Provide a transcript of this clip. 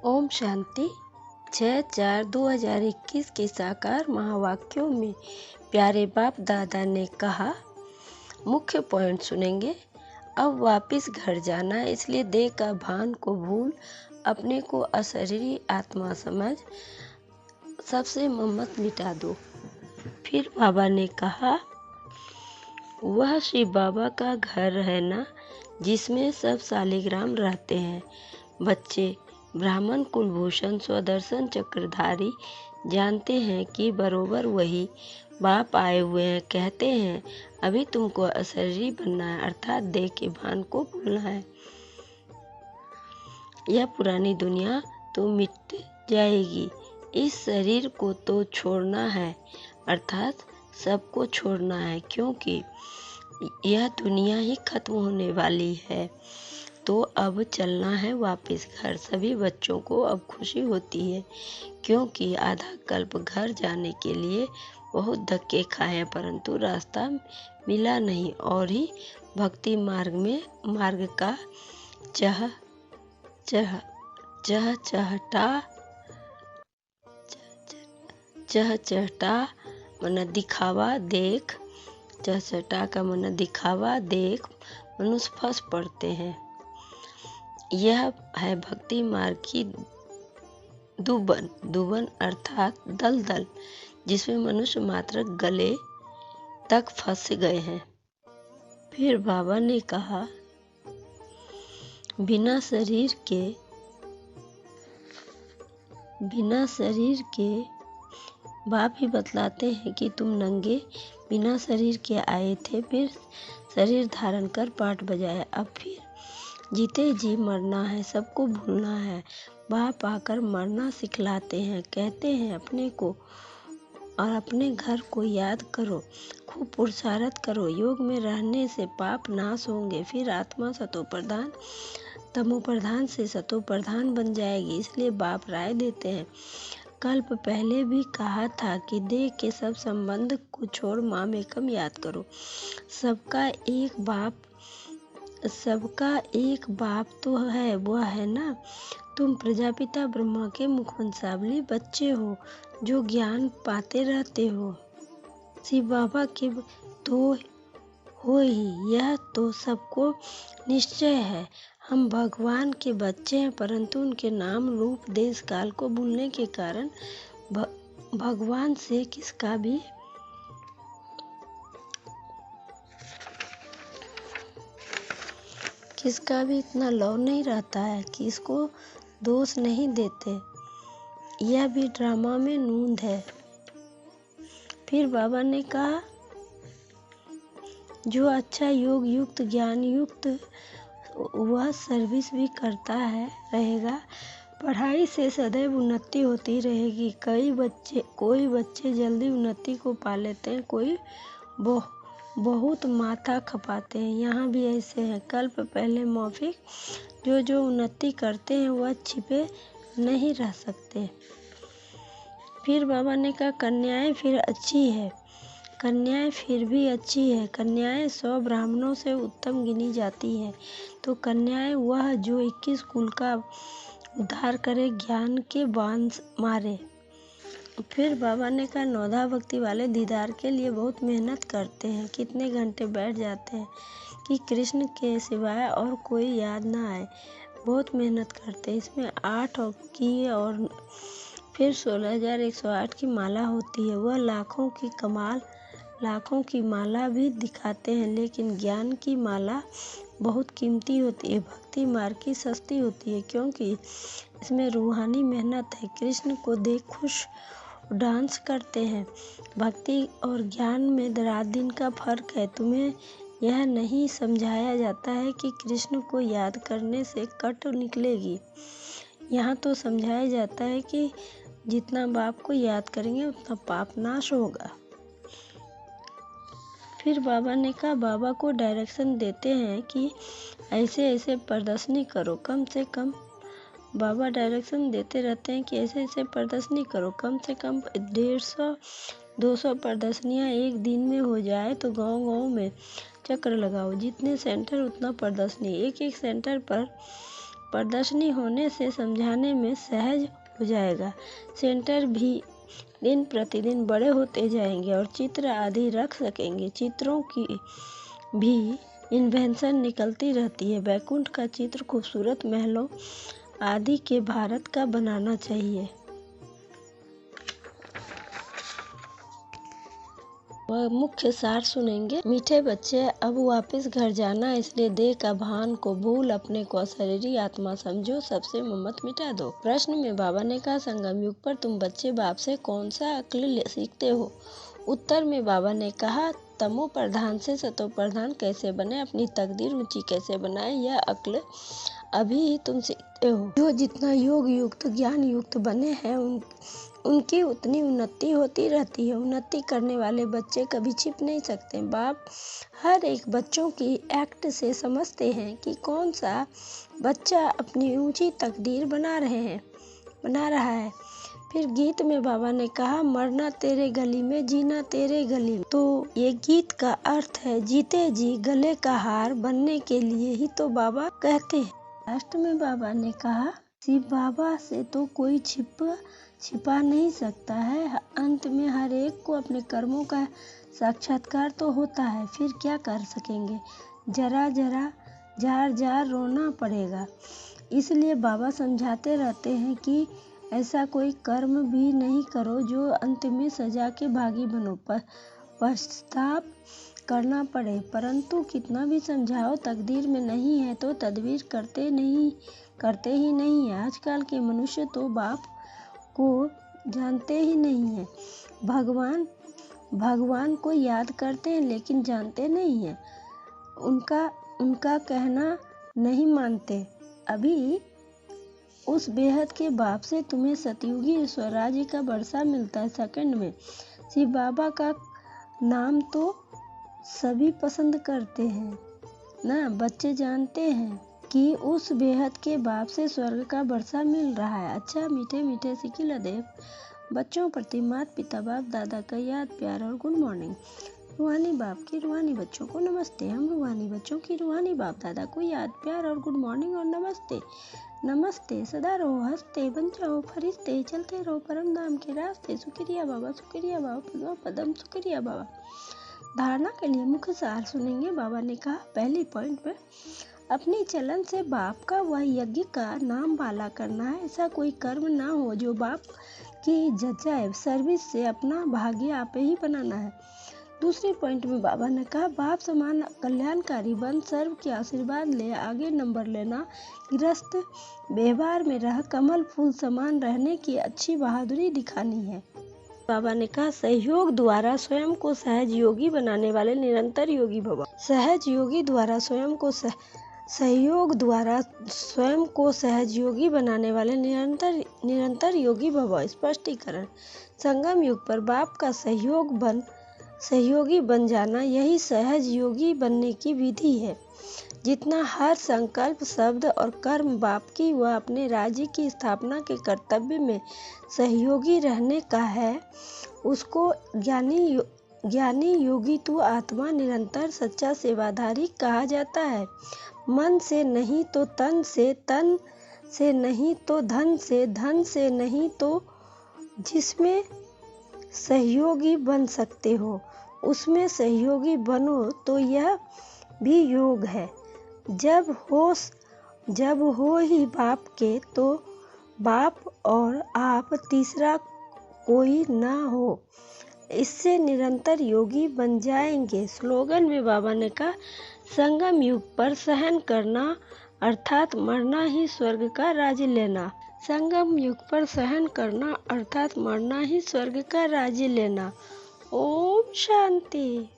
ओम शांति। 6/4/2021 के साकार महावाक्यों में प्यारे बाप दादा ने कहा, मुख्य पॉइंट सुनेंगे। अब वापिस घर जाना है, इसलिए देह का भान को भूल अपने को अशरीरी आत्मा समझ सबसे ममत मिटा दो। फिर बाबा ने कहा, वह शिव बाबा का घर है ना, जिसमें सब शालिग्राम रहते हैं। बच्चे ब्राह्मण कुलभूषण स्वदर्शन चक्रधारी जानते हैं कि बरोबर वही बाप आए हुए हैं। कहते हैं, अभी तुमको अशरीरी बनना है, अर्थात देह के भान को भूलना है। यह पुरानी दुनिया तो मिट जाएगी, इस शरीर को तो छोड़ना है, अर्थात सबको छोड़ना है, क्योंकि यह दुनिया ही खत्म होने वाली है। तो अब चलना है वापस घर। सभी बच्चों को अब खुशी होती है, क्योंकि आधा कल्प घर जाने के लिए बहुत धक्के खाए, परंतु रास्ता मिला नहीं और ही भक्ति मार्ग का चहचटा मन दिखावा देख, चहचटा का मन दिखावा देख मनुष्य फंस पड़ते हैं। यह है भक्ति मार्ग की दुबन अर्थात दलदल, जिसमें मनुष्य मात्र गले तक फंस गए हैं। फिर बाबा ने कहा, बिना शरीर के बाप ही बतलाते हैं कि तुम नंगे बिना शरीर के आए थे, फिर शरीर धारण कर पाठ बजाया, अब फिर जीते जी मरना है, सबको भूलना है। बाप आकर मरना सिखलाते हैं, कहते हैं अपने को और अपने घर को याद करो, खूब पुरुषार्थ करो। योग में रहने से पाप नाश होंगे, फिर आत्मा सतोप्रधान तमोप्रधान से सतोप्रधान बन जाएगी। इसलिए बाप राय देते हैं, कल्प पहले भी कहा था कि देह के सब संबंध को छोड़ मामेकम याद करो। सबका एक बाप तो है, वह है ना। तुम प्रजापिता ब्रह्मा के मुखवंशावली बच्चे हो, जो ज्ञान पाते रहते हो। शिव बाबा के तो हो ही, यह तो सबको निश्चय है। हम भगवान के बच्चे हैं, परंतु उनके नाम रूप देश काल को भूलने के कारण भगवान से किसका भी इतना लव नहीं रहता है कि इसको दोष नहीं देते। यह भी ड्रामा में नूंद है। फिर बाबा ने कहा, जो अच्छा योग युक्त ज्ञान युक्त वह सर्विस भी करता रहेगा, पढ़ाई से सदैव उन्नति होती रहेगी। कोई बच्चे जल्दी उन्नति को पा लेते हैं, कोई बहुत माथा खपाते हैं। यहाँ भी ऐसे हैं। कल्प पहले मौफिक जो उन्नति करते हैं वह छिपे नहीं रह सकते। फिर बाबा ने कहा, कन्याएं फिर भी अच्छी है। कन्याएं 100 ब्राह्मणों से उत्तम गिनी जाती है। तो कन्याएं वह जो 21 कुल का उद्धार करे, ज्ञान के बांध मारे। फिर बाबा ने कहा, नौधा भक्ति वाले दीदार के लिए बहुत मेहनत करते हैं। कितने घंटे बैठ जाते हैं कि कृष्ण के सिवाय और कोई याद ना आए। बहुत मेहनत करते हैं। इसमें 8 की और फिर 16,108 की माला होती है। वह लाखों की माला भी दिखाते हैं, लेकिन ज्ञान की माला बहुत कीमती होती है। भक्ति मार्ग की सस्ती होती है, क्योंकि इसमें रूहानी मेहनत है। कृष्ण को देख खुश डांस करते हैं। भक्ति और ज्ञान में रात दिन का फर्क है। तुम्हें यह नहीं समझाया जाता है कि कृष्ण को याद करने से कट निकलेगी। यहाँ तो समझाया जाता है कि जितना बाप को याद करेंगे उतना पाप नाश होगा। फिर बाबा ने कहा, बाबा को डायरेक्शन देते हैं कि ऐसे प्रदर्शनी करो। कम से कम बाबा डायरेक्शन देते रहते हैं कि ऐसे प्रदर्शनी करो। कम से कम 150-200 प्रदर्शनियाँ एक दिन में हो जाए तो गांव में चक्र लगाओ। जितने सेंटर उतना प्रदर्शनी। एक सेंटर पर प्रदर्शनी होने से समझाने में सहज हो जाएगा। सेंटर भी दिन प्रतिदिन बड़े होते जाएंगे और चित्र आदि रख सकेंगे। चित्रों की भी इन्वेंशन निकलती रहती है। बैकुंठ का चित्र खूबसूरत महलों आदि के भारत का बनाना चाहिए। वह मुख्य सार सुनेंगे। मीठे बच्चे, अब वापस घर जाना, इसलिए देह का भान को भूल अपने को शरीरी आत्मा समझो, सबसे ममत मिटा दो। प्रश्न में बाबा ने कहा, संगम युग पर तुम बच्चे बाप से कौन सा अक्ल सीखते हो? उत्तर में बाबा ने कहा, तमो प्रधान से सतो प्रधान कैसे बने, अपनी तकदीर ऊंची कैसे बनाए, यह अक्ल अभी ही तुम सीखते हो। जो जितना योग युक्त ज्ञान युक्त बने हैं उनकी उतनी उन्नति होती रहती है। उन्नति करने वाले बच्चे कभी छिप नहीं सकते। बाप हर एक बच्चों की एक्ट से समझते हैं कि कौन सा बच्चा अपनी ऊंची तकदीर बना रहा है। फिर गीत में बाबा ने कहा, मरना तेरे गली में, जीना तेरे गली में। तो ये गीत का अर्थ है, जीते जी गले का हार बनने के लिए ही तो बाबा कहते हैं। लास्ट में बाबा ने कहा, शिव बाबा से तो कोई छिपा नहीं सकता है। अंत में हर एक को अपने कर्मों का साक्षात्कार तो होता है। फिर क्या कर सकेंगे? जरा जार रोना पड़ेगा। इसलिए बाबा समझाते रहते हैं कि ऐसा कोई कर्म भी नहीं करो जो अंत में सजा के भागी बनो, पश्चाताप करना पड़े। परंतु कितना भी समझाओ, तकदीर में नहीं है तो तदबीर करते ही नहीं है। आजकल के मनुष्य तो बाप को जानते ही नहीं है। भगवान को याद करते हैं लेकिन जानते नहीं है। उनका कहना नहीं मानते। अभी उस बेहद के बाप से तुम्हें सतयुगी स्वराज्य का वर्षा मिलता है सेकंड में। शिव बाबा का नाम तो सभी पसंद करते हैं ना। बच्चे जानते हैं कि उस बेहद के बाप से स्वर्ग का वर्षा मिल रहा है। अच्छा मीठे मीठे सिकिल अदेव बच्चों प्रति माता पिता बाप दादा का याद प्यार और गुड मॉर्निंग। रूहानी बाप की रूहानी बच्चों को नमस्ते। हम रूहानी बच्चों की रूहानी बाप दादा को याद प्यार और गुड मॉर्निंग और नमस्ते। सदा रहो हंसते, बन जाओ फरिश्ते, चलते रहो परम धाम के रास्ते। शुक्रिया बाबा पदम शुक्रिया बाबा। धारणा के लिए मुख्य सार सुनेंगे। बाबा ने कहा, पहली पॉइंट में अपनी चलन से बाप का वह यज्ञ का नाम बाला करना है। ऐसा कोई कर्म ना हो जो बाप की इज्जत जाए। सर्विस से अपना भाग्य आप ही बनाना है। दूसरी पॉइंट में बाबा ने कहा, बाप समान कल्याणकारी बन, सर्व के आशीर्वाद ले, आगे नंबर लेना, गृहस्थ व्यवहार में रह, कमल फूल समान रहने की अच्छी बहादुरी दिखानी है। बाबा ने कहा, सहयोग द्वारा स्वयं को सहज योगी बनाने वाले निरंतर योगी भव। सहज योगी द्वारा स्वयं को सहयोग द्वारा स्वयं को सहज योगी बनाने वाले निरंतर योगी भव। स्पष्टीकरण, संगम युग पर बाप का सहयोगी बन जाना, यही सहज योगी बनने की विधि है। जितना हर संकल्प शब्द और कर्म बाप की व अपने राज्य की स्थापना के कर्तव्य में सहयोगी रहने का है, उसको ज्ञानी योगी तू आत्मा निरंतर सच्चा सेवाधारी कहा जाता है। मन से नहीं तो तन से नहीं तो धन से नहीं तो जिसमें सहयोगी बन सकते हो उसमें सहयोगी बनो, तो यह भी योग है। जब हो ही बाप के, तो बाप और आप तीसरा कोई ना हो, इससे निरंतर योगी बन जाएंगे। स्लोगन में बाबा ने कहा, संगम युग पर सहन करना अर्थात मरना ही स्वर्ग का राज्य लेना। संगम युग पर सहन करना अर्थात मरना ही स्वर्ग का राज्य लेना। ओम शांति।